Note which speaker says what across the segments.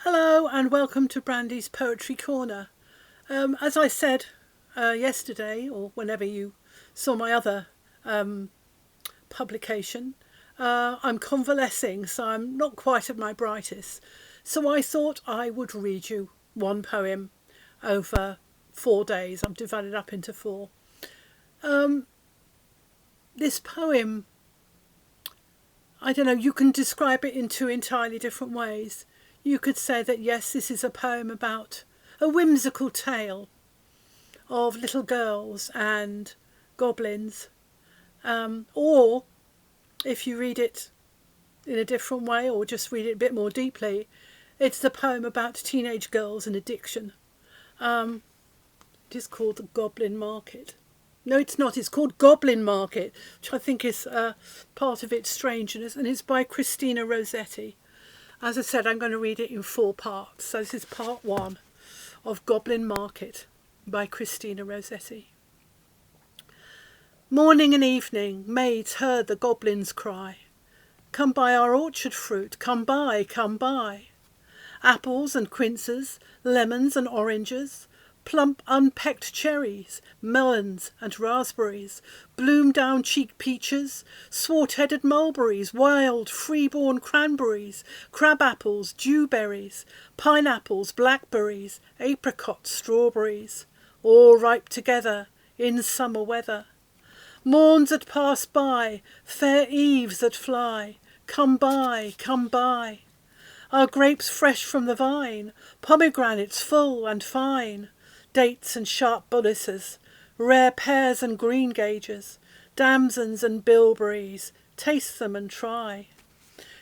Speaker 1: Hello and welcome to Brandy's Poetry Corner. As I said yesterday, or whenever you saw my other publication, I'm convalescing, so I'm not quite at my brightest. So I thought I would read you one poem over 4 days. I'm divided up into four. This poem, I don't know, you can describe it in two entirely different ways. You could say that, yes, this is a poem about a whimsical tale of little girls and goblins. Or, if you read it in a different way or just read it a bit more deeply, it's the poem about teenage girls and addiction. It is called The Goblin Market. No, it's not. It's called Goblin Market, which I think is part of its strangeness, and it's by Christina Rossetti. As I said, I'm going to read it in 4 parts. So this is part 1 of Goblin Market by Christina Rossetti. Morning and evening, maids heard the goblins cry, "Come buy our orchard fruit, come buy, come buy." Apples and quinces, lemons and oranges, plump unpecked cherries, melons and raspberries, bloom-down-cheeked peaches, swart-headed mulberries, wild free-born cranberries, crab-apples, dewberries, pineapples, blackberries, apricots, strawberries, all ripe together in summer weather. Morns that pass by, fair eves that fly, come buy, come buy. Our grapes fresh from the vine, pomegranates full and fine, dates and sharp bullaces, rare pears and greengages, damsons and bilberries, taste them and try.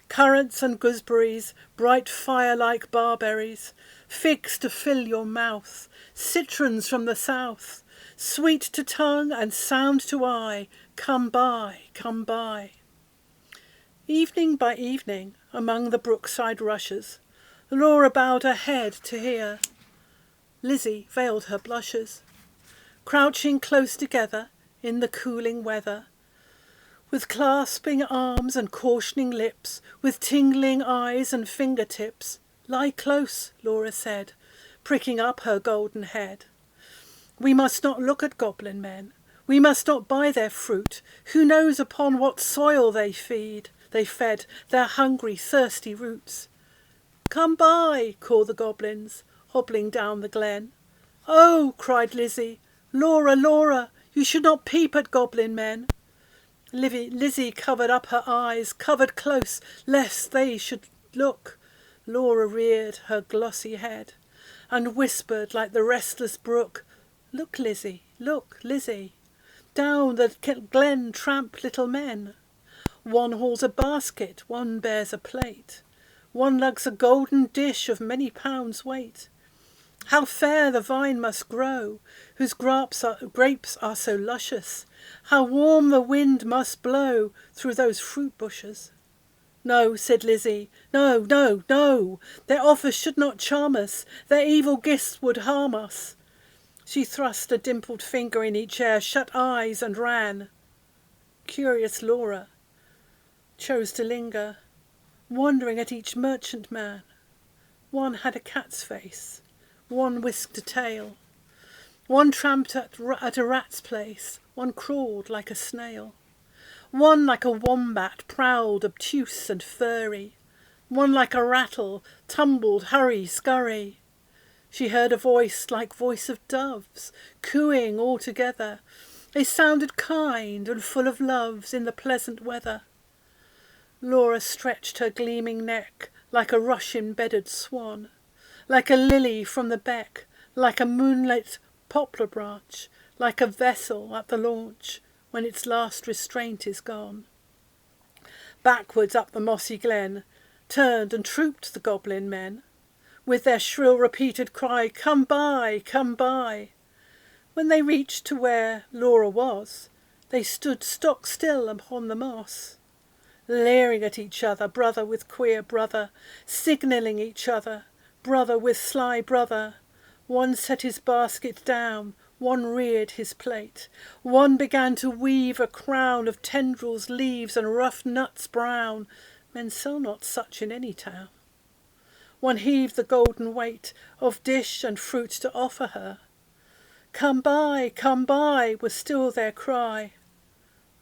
Speaker 1: Currants and gooseberries, bright fire-like barberries, figs to fill your mouth, citrons from the south, sweet to tongue and sound to eye, come buy, come buy. Evening by evening, among the brookside rushes, Laura bowed her head to hear. Lizzie veiled her blushes, crouching close together in the cooling weather, with clasping arms and cautioning lips, with tingling eyes and fingertips. Lie close, Laura said, pricking up her golden head. We must not look at goblin men. We must not buy their fruit. Who knows upon what soil they fed their hungry, thirsty roots. Come buy, called the goblins, hobbling down the glen. Oh, cried Lizzie, Laura, Laura, you should not peep at goblin men. Lizzie covered up her eyes, covered close, lest they should look. Laura reared her glossy head, and whispered like the restless brook, Look, Lizzie, down the glen tramp little men. One hauls a basket, one bears a plate, one lugs a golden dish of many pounds weight. How fair the vine must grow, whose grapes are so luscious. How warm the wind must blow through those fruit bushes. No, said Lizzie, no, no, no, their offers should not charm us, their evil gifts would harm us. She thrust a dimpled finger in each air, shut eyes and ran. Curious Laura chose to linger, wondering at each merchant man. One had a cat's face, one whisked a tail, one tramped at a rat's place, one crawled like a snail, one like a wombat, proud, obtuse and furry, one like a rattle, tumbled, hurry, scurry. She heard a voice like voice of doves, cooing all together. They sounded kind and full of loves in the pleasant weather. Laura stretched her gleaming neck like a rush-embedded swan, like a lily from the beck, like a moonlit poplar branch, like a vessel at the launch when its last restraint is gone. Backwards up the mossy glen turned and trooped the goblin men, with their shrill repeated cry, Come buy, come buy. When they reached to where Laura was, they stood stock still upon the moss, leering at each other, brother with queer brother, signalling each other, brother with sly brother. One set his basket down, one reared his plate, one began to weave a crown of tendrils, leaves, and rough nuts brown. Men sell not such in any town. One heaved the golden weight of dish and fruit to offer her. Come by, was still their cry.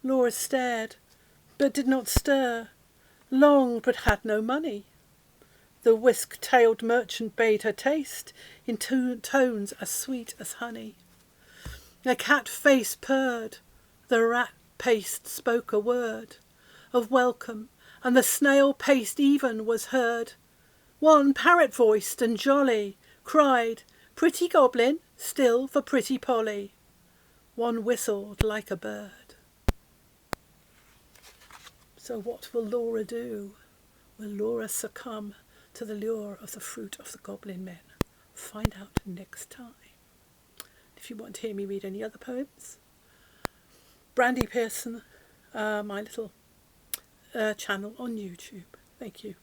Speaker 1: Laura stared, but did not stir, longed but had no money. The whisk-tailed merchant bade her taste, in tones as sweet as honey. A cat face purred, the rat paced spoke a word of welcome, and the snail paced even was heard. One parrot-voiced and jolly cried, "Pretty Goblin, still for pretty Polly." One whistled like a bird. So what will Laura do? Will Laura succumb to the lure of the fruit of the Goblin men? Find out next time. If you want to hear me read any other poems, Brandy Pearson, my little channel on YouTube. Thank you.